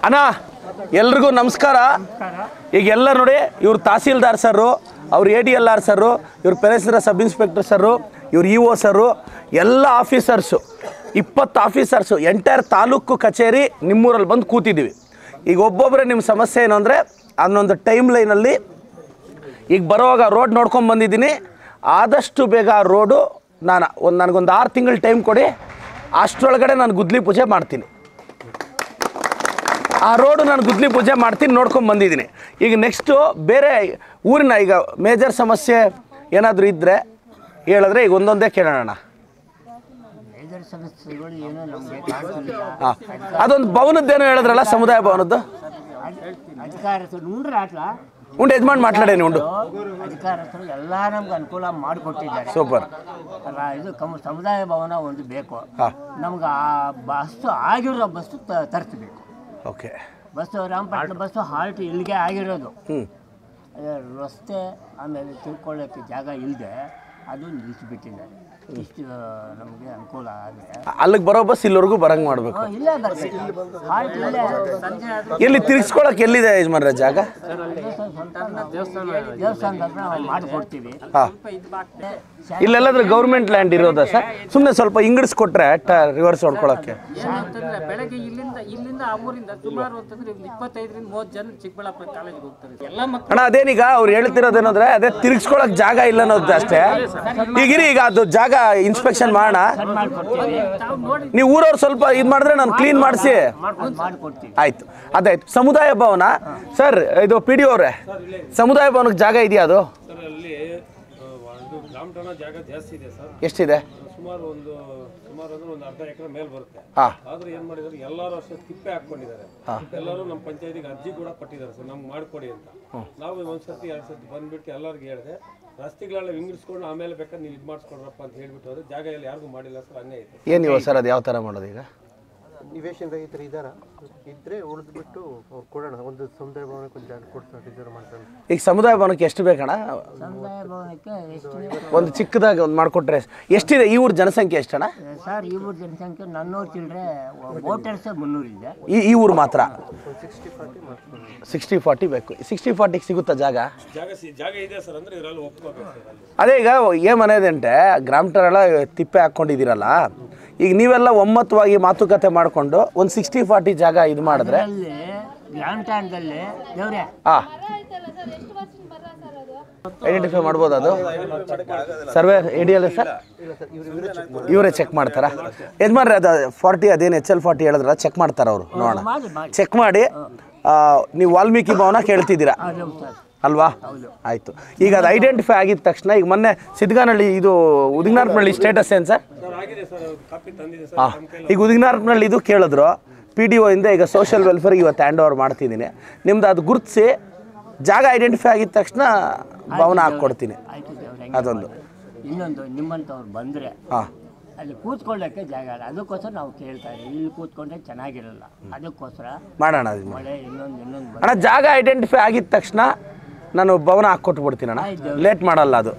ಅಣ್ಣ ಎಲ್ರಿಗೂ ನಮಸ್ಕಾರ. ಈಗ ಎಲ್ಲರೂ ನೋಡಿ, ಇವ್ರು ತಹಸೀಲ್ದಾರ್ ಸರು, ಅವ್ರು ADLR ಸರು, ಇವ್ರು ಪೆರೇಸರ ಸಬ್ ಇನ್ಸ್ಪೆಕ್ಟರ್ ಸರು, ಇವ್ರು EO ಸರು, ಎಲ್ಲ ಆಫೀಸರ್ಸು 20 ಆಫೀಸರ್ಸು ಎಂಟೈರ್ ತಾಲೂಕು ಕಚೇರಿ ನಿಮ್ಮೂರಲ್ಲಿ ಬಂದು ಕೂತಿದ್ದೀವಿ. ಈಗ ಒಬ್ಬೊಬ್ಬರೇ ನಿಮ್ಮ ಸಮಸ್ಯೆ ಏನು ಅಂದರೆ, ಅನ್ನೊಂದು ಟೈಮ್ ಲೈನಲ್ಲಿ ಈಗ ಬರೋವಾಗ ರೋಡ್ ನೋಡ್ಕೊಂಡು ಬಂದಿದ್ದೀನಿ. ಆದಷ್ಟು ಬೇಗ ಆ ರೋಡು ನನಗೊಂದು 6 ತಿಂಗಳು ಟೈಮ್ ಕೊಡಿ, ಅಷ್ಟರೊಳಗಡೆ ನಾನು ಗುದ್ಲಿ ಪೂಜೆ ಮಾಡ್ತೀನಿ. ಆ ರೋಡು ನಾನು ಗುದ್ಲಿ ಪೂಜೆ ಮಾಡ್ತೀನಿ, ನೋಡ್ಕೊಂಡು ಬಂದಿದ್ದೀನಿ. ಈಗ ನೆಕ್ಸ್ಟು ಬೇರೆ ಊರಿನ ಈಗ ಮೇಜರ್ ಸಮಸ್ಯೆ ಏನಾದರೂ ಇದ್ದರೆ ಹೇಳಿದ್ರೆ ಈಗ ಒಂದೊಂದೇ ಕೇಳೋಣ. ಹಾಂ, ಅದೊಂದು ಭವನದ್ದೇನೋ ಹೇಳಿದ್ರಲ್ಲ, ಸಮುದಾಯ ಭವನದ್ದು ಉಂಡು ಯಜಮಾನ್ ಮಾತಾಡೇನಿ ಉಂಡು ಅಧಿಕಾರಸ್ಥರು ಎಲ್ಲ ನಮ್ಗೆ ಅನುಕೂಲ ಮಾಡಿಕೊಟ್ಟಿದ್ದಾರೆ. ಸೂಪರ್. ಇದು ಸಮುದಾಯ ಭವನ ಒಂದು ಬೇಕು ನಮ್ಗೆ. ಆ ಬಸ್ಸು ಆಗಿರೋ ಬಸ್ಸು ತರಿಸ್ಬೇಕು. Okay. Bus Ramapattana bus halt ಇಲ್ಲಿಗೆ ಆಗಿರೋದು. ರಸ್ತೆ ಆಮೇಲೆ ತಿಳ್ಕೊಳ್ಳೋಕ್ಕೆ ಜಾಗ ಇಲ್ಲದೆ ಅದು ನಿಲ್ಲಿಸಿಬಿಟ್ಟಿದ್ದಾರೆ. ಇಷ್ಟು ನಮಗೆ ಅನುಕೂಲ ಆಗಿದೆ. ಅಲ್ಲಿಗೆ ಬರೋ ಬಸ್ ಇಲ್ಲಿವರೆಗೂ ಬರಂಗೆ ಮಾಡಬೇಕು. ಇಲ್ಲೇ ಬರ್ಬೇಕು. ಹಾಲ್ಟ್ ಇಲ್ಲೇ ಎಲ್ಲಿ ತಿರ್ಗಿಸ್ಕೊಳಕ್ಕೆ ಎಲ್ಲಿದೆ ಯಜಮಾನ್ರ ಜಾಗ? ದೇವಸ್ಥಾನದ ಹತ್ರ ನಾವು ಮಾಡಿಕೊಡ್ತೀವಿ. ಹಾಂ, ಇಲ್ಲೆಲ್ಲಾದ್ರೂ ಗೌರ್ಮೆಂಟ್ ಲ್ಯಾಂಡ್ ಇರೋದಾ ಸರ್? ಸುಮ್ಮನೆ ಸ್ವಲ್ಪ ಇಂಗಿಡಿಸ್ಕೊಟ್ರೆ ರಿವರ್ಸ್ ಹೊಡ್ಕೊಳಕ್ಕೆ. ಬೆಳಗ್ಗೆ ಇಲ್ಲಿಂದ ಆ ಊರಿಂದ ಸುಮಾರು ಅಂತಂದ್ರೆ 25-30 ಜನ ಚಿಕ್ಕಬಳ್ಳಾಪುರ ಕಾಲೇಜಿಗೆ ಹೋಗ್ತಾರೆ. ಎಲ್ಲ ಮಕ್ಕಳು ಅಣ್ಣ ಅದೇನೀಗ ಅವ್ರು ಹೇಳ್ತಿರೋದೇನಂದ್ರೆ ಅದೇ ತಿರ್ಗಿಸ್ಕೊಳಕ್ ಜಾಗ ಇಲ್ಲ ಅನ್ನೋದು ಅಷ್ಟೇ. ಈಗಿರಿ, ಈಗ ಅದು ಜಾಗ ಇನ್ಸ್ಪೆಕ್ಷನ್ ಮಾಡೋಣ. ನೀವು ಊರವ್ರು ಸ್ವಲ್ಪ ಇದು ಮಾಡಿದ್ರೆ ನಾನು ಕ್ಲೀನ್ ಮಾಡಿಸಿ. ಆಯ್ತು, ಅದಾಯ್ತು. ಸಮುದಾಯ ಭವನ ಸರ್, ಇದು PDO ಅವರೇ, ಸಮುದಾಯ ಭವನಕ್ಕೆ ಜಾಗ ಇದೆಯಾ? ಅದು ಜಾಗ ಜಾಸ್ತಿ ಇದೆ ಸರ್. ಎಷ್ಟಿದೆ? ಸುಮಾರು ಅಂದ್ರೆ ಒಂದು ಅರ್ಧ ಎಕರೆ ಮೇಲೆ ಬರುತ್ತೆ. ಆದ್ರೆ ಏನ್ ಮಾಡಿದಾರೆ, ಎಲ್ಲರೂ ಅಷ್ಟೇ ತಿಪ್ಪೆ ಹಾಕೊಂಡಿದ್ದಾರೆ. ಎಲ್ಲರೂ ನಮ್ಮ ಪಂಚಾಯತಿಗೆ ಅರ್ಜಿ ಕೂಡ ಕೊಟ್ಟಿದ್ದಾರೆ ಸರ್, ನಮ್ಗೆ ಮಾಡ್ಕೊಡಿ ಅಂತ. ನಾವು ಒಂದ್ಸತಿ 2 ಸತಿ ಬಂದ್ಬಿಟ್ಟು ಎಲ್ಲರಿಗೂ ಹೇಳಿದೆ, ರಸ್ತೆಗಳೆಲ್ಲ ವಿಂಗಡಿಸ್ಕೊಂಡು ಆಮೇಲೆ ಬೇಕಾದ್ರೆ ನೀವು ಇದು ಮಾಡಿಸ್ಕೊಡ್ರಪ್ಪ ಅಂತ ಹೇಳ್ಬಿಟ್ಟು ಹೋದ್ರೆ ಜಾಗ ಎಲ್ಲ ಯಾರಿಗೂ ಮಾಡಿಲ್ಲ ಸರ್. ಹಂಗೆ ಐತೆ. ಏನಿವ ಸರ್, ಅದು ಯಾವ ಥರ ಮಾಡೋದು? ಈಗ ನಿವೇಶನ ರೈತರ ಇದ್ರೆ ಉಳಿದ್ಬಿಟ್ಟು ಅವ್ರು ಕೊಡೋಣ. ಒಂದು ಸಮುದಾಯ ಭವನಕ್ಕೆ ಒಂದು ಜಾಗ ಕೊಡ್ತಾರೆ, ರಿಸರ್ವ್ ಮಾಡ್ತಾರೆ. ಈಗ ಸಮುದಾಯ ಭವನಕ್ಕೆ ಎಷ್ಟು ಬೇಕಣ್ಣ? ಸಮುದಾಯ ಭವನಕ್ಕೆ ಎಷ್ಟು ಒಂದು ಚಿಕ್ಕದಾಗಿ ಒಂದು ಮಾಡಿಕೊಟ್ರೆ ಎಷ್ಟಿದೆ? ಈ ಊರು ಜನಸಂಖ್ಯೆ ಎಷ್ಟಣ್ಣ ಸರ್? ಈ ಊರು ಜನಸಂಖ್ಯೆ 400 ಚಿಲ್ಲರೆ, ವೋಟರ್ಸ್ 300 ಇದೆ. ಈ ಊರು ಮಾತ್ರ 60-40 ಬೇಕು. 60-40 ಸಿಗುತ್ತಾ ಜಾಗ? ಜಾಗ ಇದೆ ಸರ್, ಅಂದ್ರೆ ಇವರೆಲ್ಲ ಒಪ್ಕೋಬೇಕು ಸರ್. ಅದೇ ಈಗ ಏಮನೇದಂటే ಗ್ರಾಮಟರೆಲ್ಲ ತಿಪ್ಪೆ ಹಾಕ್ಕೊಂಡಿದ್ದೀರಲ್ಲ, ಈಗ ನೀವೆಲ್ಲ ಒಮ್ಮತವಾಗಿ ಮಾತುಕತೆ ಮಾಡಿಕೊಂಡು ಒಂದು 60-40 ಜಾಗ ಇದು ಮಾಡಿದ್ರೆ ಗ್ರಾಮಠಾಣದಲ್ಲಿ ಐಡೆಂಟಿಫೈ ಮಾಡ್ಬೋದು. ಅದು ಸರ್ವೆ ADL ಸರ್ ಇವರೇ ಚೆಕ್ ಮಾಡ್ತಾರಾ ಯಜಮಾನ್ರೆ? ಅದು 40 ಅದೇನು HL40 ಹೇಳಿದ್ರಲ್ಲ, ಚೆಕ್ ಮಾಡ್ತಾರೆ ಅವರು. ನೋಡೋಣ, ಚೆಕ್ ಮಾಡಿ. ನೀವು ವಾಲ್ಮೀಕಿ ಭವನ ಕೇಳ್ತಿದ್ದೀರಾ ಅಲ್ವಾ? ಆಯಿತು. ಈಗ ಅದು ಐಡೆಂಟಿಫೈ ಆಗಿದ ತಕ್ಷಣ, ಈಗ ಮೊನ್ನೆ ಸಿದ್ಧಗನಹಳ್ಳಿ ಇದು ಉದಿಗನಾರ್ಪನಹಳ್ಳಿ ಸ್ಟೇಟಸ್ ಏನು ಸರ್? ಹಾಂ, ಈಗ ಉದಿಗನಾರ್ಪನಹಳ್ಳಿ ಇದು ಕೇಳಿದ್ರು PDO ಇಂದ. ಈಗ ಸೋಷಿಯಲ್ ವೆಲ್ಫೇರ್ಗೆ ಇವತ್ತು ಹ್ಯಾಂಡ್ ಓವರ್ ಮಾಡ್ತಿದ್ದೀನಿ. ನಿಮ್ದು ಅದು ಗುರುತಿಸಿ ಜಾಗ ಐಡೆಂಟಿಫೈ ಆಗಿದ ತಕ್ಷಣ ಭವನ ಹಾಕ್ಕೊಡ್ತೀನಿ. ಅದೊಂದು. ಇನ್ನೊಂದು, ನಿಮ್ಮಂಥವ್ರು ಬಂದರೆ ಅಲ್ಲಿ ಕೂತ್ಕೊಳ್ಳೋಕ್ಕೆ ಜಾಗ ಇಲ್ಲ, ಅದಕ್ಕೋಸ್ಕರ ನಾವು ಕೇಳ್ತಾ ಇದ್ದೀವಿ. ಇಲ್ಲಿ ಕೂತ್ಕೊಂಡ್ರೆ ಚೆನ್ನಾಗಿರಲ್ಲ, ಅದಕ್ಕೋಸ್ಕರ ಮಾಡೋಣ. ಮಳೆ ಇನ್ನೊಂದು ಅಣ್ಣ ಜಾಗ ಐಡೆಂಟಿಫೈ ಆಗಿದ ತಕ್ಷಣ ನಾನು ಭವನ ಹಾಕ್ಕೊಟ್ಬಿಡ್ತೀನಿ ಅಣ್ಣ, ಲೇಟ್ ಮಾಡಲ್ಲ ಅದು.